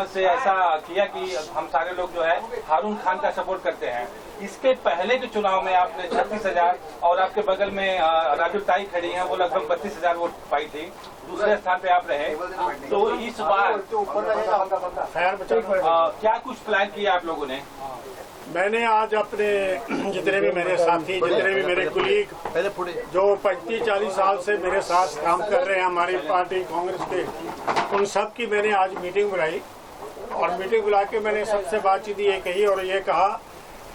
समझ से ऐसा किया कि हम सारे लोग जो है हारून खान का सपोर्ट करते हैं। इसके पहले के चुनाव में आपने 36,000 और आपके बगल में राजू ताई खड़ी हैं, वो लगभग 32,000 वोट पाई थी, दूसरे स्थान पे आप रहे। तो इस बार क्या कुछ प्लान किया आप लोगों ने? मैंने आज अपने जितने भी मेरे साथी, जितने भी मेरे कुलीग जो 35-40 साल से मेरे साथ काम कर रहे हैं हमारी पार्टी कांग्रेस के, उन सब की मैंने आज मीटिंग बुलाई और मीटिंग बुला के मैंने सबसे बातचीत ये कही और ये कहा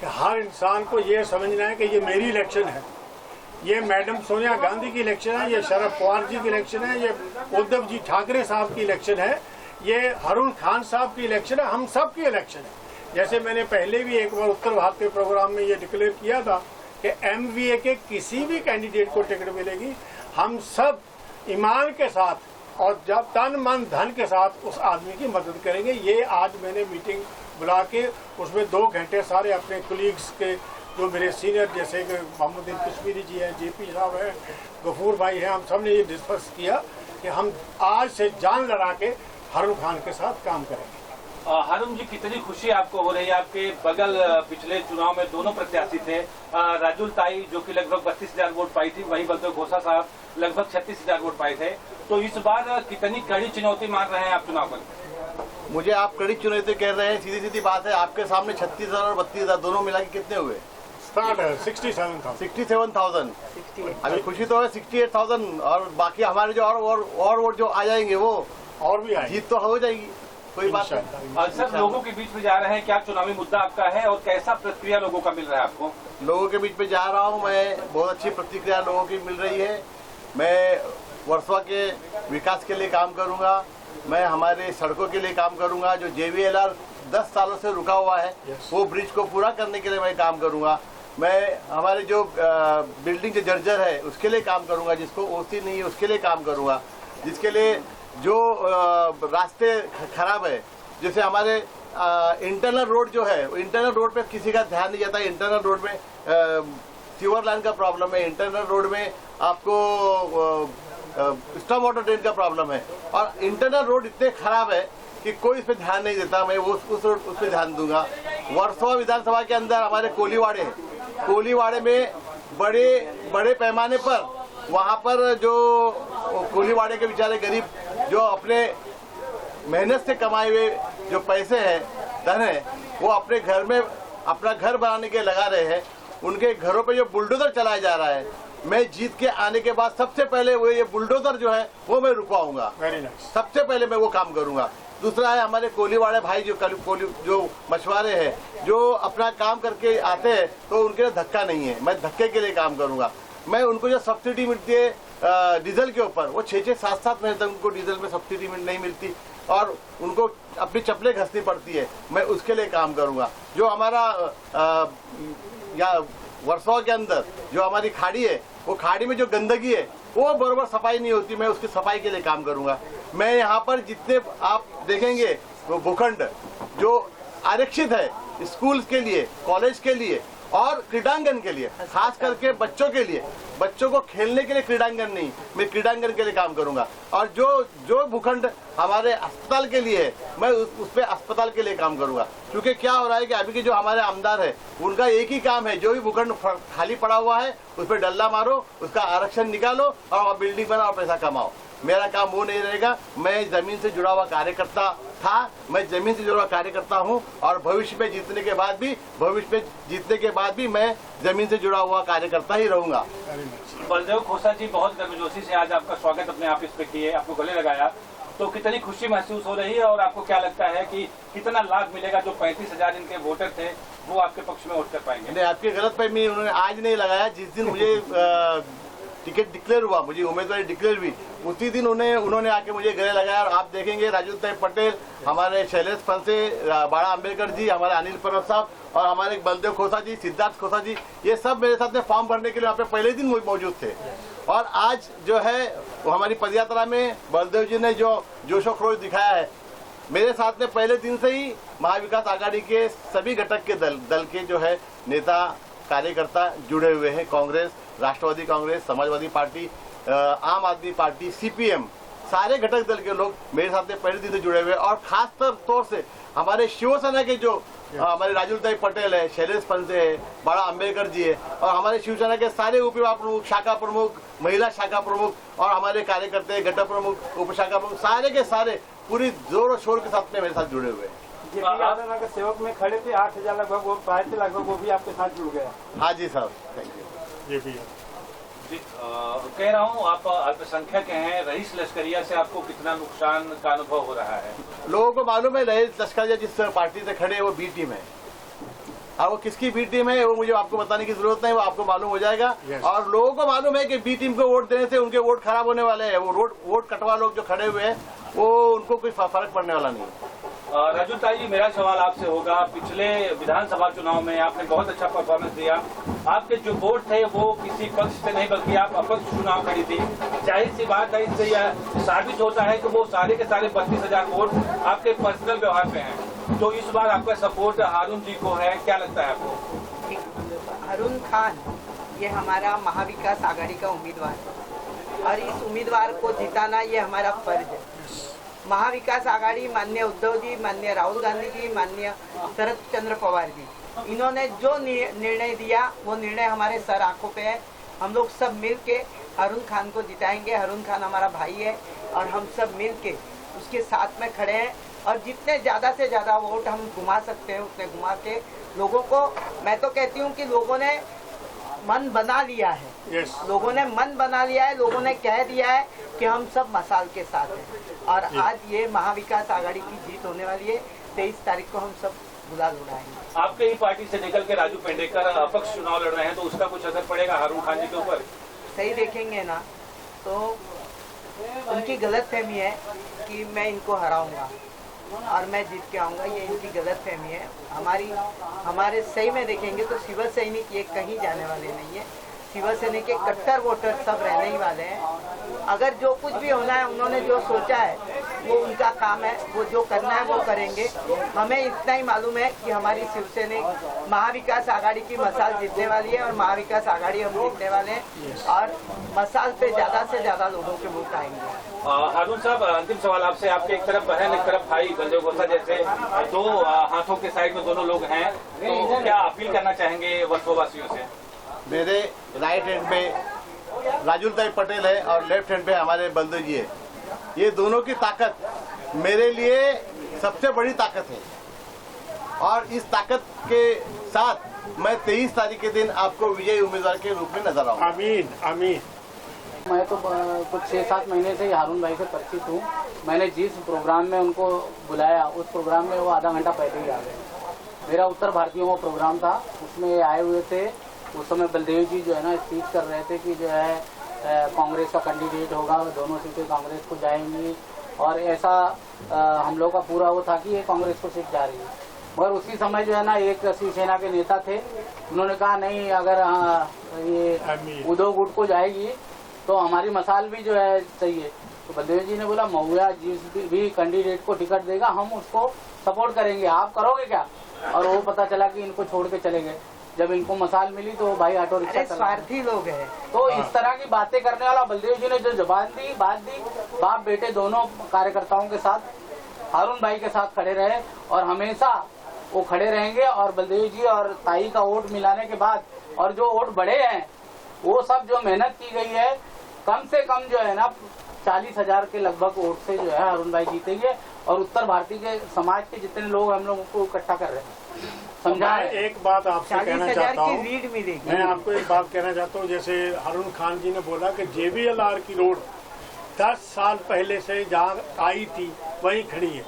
कि हर इंसान को ये समझना है कि ये मेरी इलेक्शन है, ये मैडम सोनिया गांधी की इलेक्शन है, ये शरद पवार जी की इलेक्शन है, ये उद्धव जी ठाकरे साहब की इलेक्शन है, ये हारून खान साहब की इलेक्शन है, हम सब की इलेक्शन है। जैसे मैंने पहले भी एक बार उत्तर भारत के प्रोग्राम में ये डिक्लेयर किया था कि MVA के किसी भी कैंडिडेट को टिकट मिलेगी, हम सब ईमान के साथ और जब तन मन धन के साथ उस आदमी की मदद करेंगे। ये आज मैंने मीटिंग बुला के उसमें 2 घंटे सारे अपने कुलीग्स के जो मेरे सीनियर जैसे कि मोहम्मद कश्मीरी जी हैं, JP साहब हैं, गफूर भाई हैं, हम सब ने ये डिस्कस किया कि हम आज से जान लड़ा के हारून खान के साथ काम करेंगे। हारून जी, कितनी खुशी आपको हो रही है? आपके बगल पिछले चुनाव में दोनों प्रत्याशी थे, राजू ताई जो कि लगभग 32,000 वोट पाई थी, वहीं बलदेव खोसा साहब लगभग 36,000 वोट पाए थे। तो इस बार कितनी कड़ी चुनौती मान रहे हैं आप चुनाव पर? मुझे आप कड़ी चुनौती कह रहे हैं, सीधी सीधी बात है, आपके सामने 36,000 और 32,000 दोनों मिला के कितने हुए? 67,000। अभी खुशी तो है 68,000 और बाकी हमारे जो और वोट जो आ जाएंगे वो और भी आएंगे, जीत तो हो जाएगी, कोई बात नहीं। सब लोगों के बीच में जा रहे हैं, क्या चुनावी मुद्दा आपका है और कैसा प्रतिक्रिया लोगों का मिल रहा है आपको? लोगों के बीच में जा रहा हूँ मैं, बहुत अच्छी प्रतिक्रिया लोगों की मिल रही है। मैं वर्सोवा के विकास के लिए काम करूँगा, मैं हमारे सड़कों के लिए काम करूँगा, जो JVLR 10 सालों से रुका हुआ है वो ब्रिज को पूरा करने के लिए मैं काम करूँगा। मैं हमारे जो बिल्डिंग जो जर्जर है उसके लिए काम करूँगा, जिसको OC नहीं है उसके लिए काम करूँगा, जिसके लिए जो रास्ते खराब है, जैसे हमारे इंटरनल रोड जो है, इंटरनल रोड पे किसी का ध्यान नहीं जाता। इंटरनल रोड में सीवर लाइन का प्रॉब्लम है, इंटरनल रोड में आपको स्टॉप वाटर ड्रेन का प्रॉब्लम है और इंटरनल रोड इतने खराब है कि कोई इस पर ध्यान नहीं देता। मैं उस पर ध्यान दूंगा। वर्सोवा विधानसभा के अंदर हमारे कोलीवाड़े हैं, कोलीवाड़े में बड़े पैमाने पर वहाँ पर जो कोलीवाड़े के बेचारे गरीब जो अपने मेहनत से कमाए हुए जो पैसे हैं, धन है, वो अपने घर में अपना घर बनाने के लगा रहे हैं। उनके घरों पे जो बुलडोजर चलाया जा रहा है, मैं जीत के आने के बाद सबसे पहले वो ये बुलडोजर जो है वो मैं रुकवाऊंगा। सबसे पहले मैं वो काम करूंगा। दूसरा है हमारे कोलीवाड़े भाई जो मछुआरे हैं, जो अपना काम करके आते हैं तो उनके लिए धक्का नहीं है, मैं धक्के के लिए काम करूंगा। मैं उनको जो सब्सिडी मिलती है डीजल के ऊपर, वो 6-7 महीने तक उनको डीजल में सब्सिडी नहीं मिलती और उनको अपनी चप्पलें घसनी पड़ती है, मैं उसके लिए काम करूंगा। जो हमारा वर्सोवा के अंदर जो हमारी खाड़ी है, वो खाड़ी में जो गंदगी है वो बराबर सफाई नहीं होती, मैं उसकी सफाई के लिए काम करूंगा। मैं यहाँ पर जितने आप देखेंगे वो भूखंड जो आरक्षित है स्कूल के लिए, कॉलेज के लिए और क्रीडांगन के लिए, खास करके बच्चों के लिए, बच्चों को खेलने के लिए क्रीडांगन नहीं, मैं क्रीडांगन के लिए काम करूंगा। और जो भूखंड हमारे अस्पताल के लिए है, मैं उस पे अस्पताल के लिए काम करूंगा। क्योंकि क्या हो रहा है कि अभी के जो हमारे आमदार है उनका एक ही काम है, जो भी भूखंड खाली पड़ा हुआ है उस पर डल्ला मारो, उसका आरक्षण निकालो और बिल्डिंग बनाओ, पैसा कमाओ। मेरा काम वो नहीं रहेगा। मैं जमीन से जुड़ा हुआ कार्यकर्ता था, मैं जमीन से जुड़ा हुआ कार्यकर्ता हूं और भविष्य में जीतने के बाद भी मैं जमीन से जुड़ा हुआ कार्यकर्ता ही रहूंगा। बलदेव खोसा जी, बहुत गर्मजोशी से आज आपका स्वागत अपने ऑफिस पे किए, आपको गले लगाया, तो कितनी खुशी महसूस हो रही है और आपको क्या लगता है कि कितना लाभ मिलेगा? जो 35,000 इनके वोटर थे वो आपके पक्ष में वोट कर पाएंगे? नहीं, आपकी गलतफहमी उन्होंने आज नहीं लगाया। जिस दिन मुझे टिकट डिक्लेयर हुआ, मुझे उम्मीदवारी डिक्लेयर हुई, उसी दिन उन्होंने आके मुझे गले लगाया। और आप देखेंगे राजू ताई पटेल, हमारे शैलेश फंसे, बाड़ा अम्बेडकर जी, हमारे अनिल परब साहब और हमारे बलदेव खोसा जी, सिद्धार्थ खोसा जी, ये सब मेरे साथ में फॉर्म भरने के लिए वहाँ पे पहले दिन मौजूद थे। और आज जो है वो हमारी पदयात्रा में बलदेव जी ने जो जोशो खरोश दिखाया है, मेरे साथ में पहले दिन से ही महाविकास आघाड़ी के सभी घटक के दल के जो है नेता कार्यकर्ता जुड़े हुए हैं। कांग्रेस, राष्ट्रवादी कांग्रेस, समाजवादी पार्टी, आम आदमी पार्टी, CPM सारे घटक दल के लोग मेरे साथ पहले दिन से जुड़े हुए हैं। और खास तौर से हमारे शिवसेना के जो हमारे राजुलताई पटेल है, शैलेश पंसे है, बड़ा अम्बेडकर जी है, और हमारे शिवसेना के सारे उपविभाग प्रमुख, शाखा प्रमुख, महिला शाखा प्रमुख और हमारे कार्यकर्ता, घटक प्रमुख, उप शाखा प्रमुख, सारे के सारे पूरी जोर और शोर के साथ में मेरे साथ जुड़े हुए हैं। अगर सेवक में खड़े थे 8,000 लगभग वो पाए थे, लगभग वो भी आपके साथ जुड़ गया। हाँ जी साहब, थैंक यू। ये भी जी, कह रहा हूँ आप अल्पसंख्यक हैं, रईस लश्करिया से आपको कितना नुकसान का अनुभव हो रहा है? लोगों को मालूम है रईस लश्करिया जिस पार्टी से खड़े हैं वो बी टीम है। अब वो किसकी बी टीम है वो मुझे आपको बताने की जरूरत नहीं, वो आपको मालूम हो जाएगा। और लोगों को मालूम है कि बी टीम को वोट देने से उनके वोट खराब होने वाले हैं। वो वोट कटवा लोग जो खड़े हुए हैं वो उनको कोई फर्क पड़ने वाला नहीं है। राजुलताई जी, मेरा सवाल आपसे होगा, पिछले विधानसभा चुनाव में आपने बहुत अच्छा परफॉर्मेंस दिया। आपके जो वोट थे वो किसी पक्ष से नहीं बल्कि आप अपक्ष चुनाव खड़ी थी। जाहिर सी बात है, इससे यह साबित होता है कि वो सारे के सारे 32,000 वोट आपके पर्सनल व्यवहार पे हैं। तो इस बार आपका सपोर्ट हारून जी को है, क्या लगता है आपको? हारून खान ये हमारा महाविकास आघाड़ी का उम्मीदवार है और इस उम्मीदवार को जिताना ये हमारा फर्ज है। महाविकास आघाड़ी माननीय उद्धव जी, माननीय राहुल गांधी जी, माननीय शरद चंद्र पवार जी, इन्होंने जो निर्णय दिया वो निर्णय हमारे सर आंखों पे है। हम लोग सब मिल के हारून खान को जिताएंगे। हारून खान हमारा भाई है और हम सब मिल के उसके साथ में खड़े हैं और जितने ज़्यादा से ज़्यादा वोट हम घुमा सकते हैं उतने घुमा के लोगों को, मैं तो कहती हूँ कि लोगों ने मन बना लिया है। लोगों ने मन बना लिया है, लोगों ने कह दिया है कि हम सब मसाल के साथ हैं और आज ये महाविकास आघाड़ी की जीत होने वाली है। 23 तारीख को हम सब गुलाल उड़ाएंगे। आपके ही पार्टी से निकल के राजू पेंडेकर अपक्ष चुनाव लड़ रहे हैं, तो उसका कुछ असर पड़ेगा हारून खान जी के ऊपर? सही देखेंगे ना तो उनकी गलतफहमी है कि मैं इनको हराऊंगा और मैं जीत के आऊंगा, ये इनकी गलतफहमी है। हमारे सही में देखेंगे तो शिव सैनिक ये कहीं जाने वाले नहीं है। शिव सैनिक के कट्टर वोटर सब रहने ही वाले हैं। अगर जो कुछ भी होना है, उन्होंने जो सोचा है वो उनका काम है, वो जो करना है वो करेंगे। हमें इतना ही मालूम है कि हमारी शिवसेना महाविकास आघाड़ी की मसाल जीतने वाली है और महाविकास आघाड़ी हम जीतने वाले हैं और मसाल पे ज्यादा से ज्यादा लोगों के वोट आएंगे। हारून साहब, अंतिम सवाल आपसे। आपके एक तरफ बहन, एक तरफ भाई, बलदेव गोसा जैसे दो हाथों के साइड में दोनों लोग हैं, तो क्या अपील करना चाहेंगे वर्षोवासियों से? मेरे राइट हैंड पे राजुलताई पटेल है और लेफ्ट हैंड पे हमारे बलदेव जी है। ये दोनों की ताकत मेरे लिए सबसे बड़ी ताकत है और इस ताकत के साथ मैं 23 तारीख के दिन आपको विजयी उम्मीदवार के रूप में नजर आऊंगा। आमीन आमीन। मैं तो कुछ 6-7 महीने से हारून भाई से परिचित हूँ। मैंने जिस प्रोग्राम में उनको बुलाया उस प्रोग्राम में वो आधा घंटा पहले ही आ गए। मेरा उत्तर भारतीयों का प्रोग्राम था, उसमें आए हुए थे। उस समय बलदेव जी जो है ना स्पीच कर रहे थे कि जो है कांग्रेस का कैंडिडेट होगा, दोनों सीटें कांग्रेस को जाएंगी और ऐसा हम लोग का पूरा वो था कि ये कांग्रेस को सीट जा रही है। मगर उसी समय जो है ना एक शिवसेना के नेता थे, उन्होंने कहा नहीं, अगर ये उद्धव गुट को जाएगी तो हमारी मसाल भी जो है चाहिए। तो बलदेव जी ने बोला महुआ जिस भी कैंडिडेट को टिकट देगा हम उसको सपोर्ट करेंगे, आप करोगे क्या? और वो पता चला कि इनको छोड़ के चले गए। जब इनको मसाल मिली तो भाई ऑटो रिक्शा स्वार्थी लोग हैं। तो इस तरह की बातें करने वाला बलदेव जी ने जो जबान दी, बात दी, बाप बेटे दोनों कार्यकर्ताओं के साथ, हारून भाई के साथ खड़े रहे और हमेशा वो खड़े रहेंगे। और बलदेव जी और ताई का वोट मिलाने के बाद और जो वोट बढ़े हैं वो सब जो मेहनत की गई है, कम से कम जो है ना 40,000 के लगभग वोट से जो है हारून भाई जीतेंगे और उत्तर भारतीय के समाज के जितने लोग हम लोगों को इकट्ठा कर रहे हैं। मैं एक बात आपसे कहना चाहता हूँ, लीड मिलेगी। मैं आपको एक बात कहना चाहता हूँ। जैसे हारून खान जी ने बोला कि JBLR की रोड 10 साल पहले से जहाँ आई थी वहीं खड़ी है।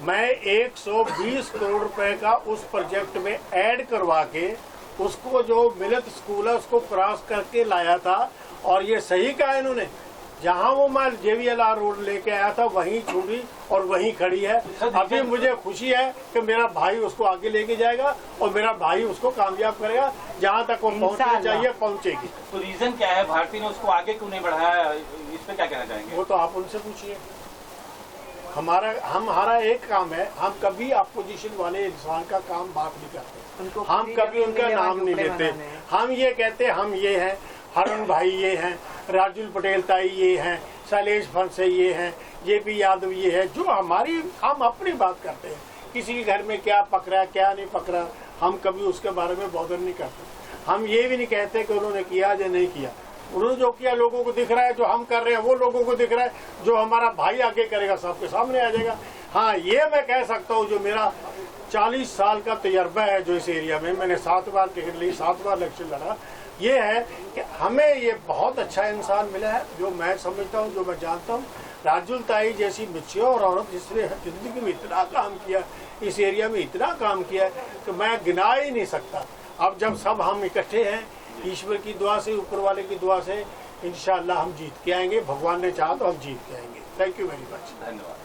मैं 120 करोड़ रुपए का उस प्रोजेक्ट में ऐड करवा के उसको जो मिलत स्कूल है उसको क्रॉस करके लाया था और ये सही कहा इन्होंने। जहाँ वो मैं JBLR रोड लेके आया था वहीं छूटी और वहीं खड़ी है। अभी मुझे खुशी है कि मेरा भाई उसको आगे लेके जाएगा और मेरा भाई उसको कामयाब करेगा। जहाँ तक वो पहुँचना चाहिए पहुँचेगी। तो रीजन क्या है, भारतीय ने उसको आगे क्यों नहीं बढ़ाया, इस पे क्या कहना चाहेंगे? वो तो आप उनसे पूछिए। हमारा एक काम है, हम कभी अपोजिशन वाले इंसान का काम बात नहीं करते, हम कभी उनका नाम नहीं लेते। हम ये कहते हम ये हैं, हारून भाई ये हैं, राजुल पटेल ताई ये हैं, शैलेश फंसे ये हैं, JP यादव ये है, जो हम अपनी बात करते हैं। किसी के घर में क्या पकड़ा क्या नहीं पकड़ा हम कभी उसके बारे में बॉदर नहीं करते। हम ये भी नहीं कहते कि उन्होंने किया या नहीं किया। उन्होंने जो किया लोगों को दिख रहा है, जो हम कर रहे हैं वो लोगों को दिख रहा है, जो हमारा भाई आगे करेगा सबके सामने आ जाएगा। हाँ, ये मैं कह सकता हूँ, जो मेरा 40 साल का तजर्बा है जो इस एरिया में, मैंने 7 बार टिकट ली, 7 बार इलेक्शन लड़ा, ये है कि हमें ये बहुत अच्छा इंसान मिला है, जो मैं समझता हूँ, जो मैं जानता हूँ। राजुल ताई जैसी मैच्योर औरत जिसने जिंदगी में इतना काम किया, इस एरिया में इतना काम किया कि मैं गिना ही नहीं सकता। अब जब सब हम इकट्ठे हैं, ईश्वर की दुआ से, ऊपर वाले की दुआ से, इंशाअल्लाह हम जीत के आएंगे। भगवान ने चाहा तो हम जीत के आएंगे। Thank you very much. धन्यवाद।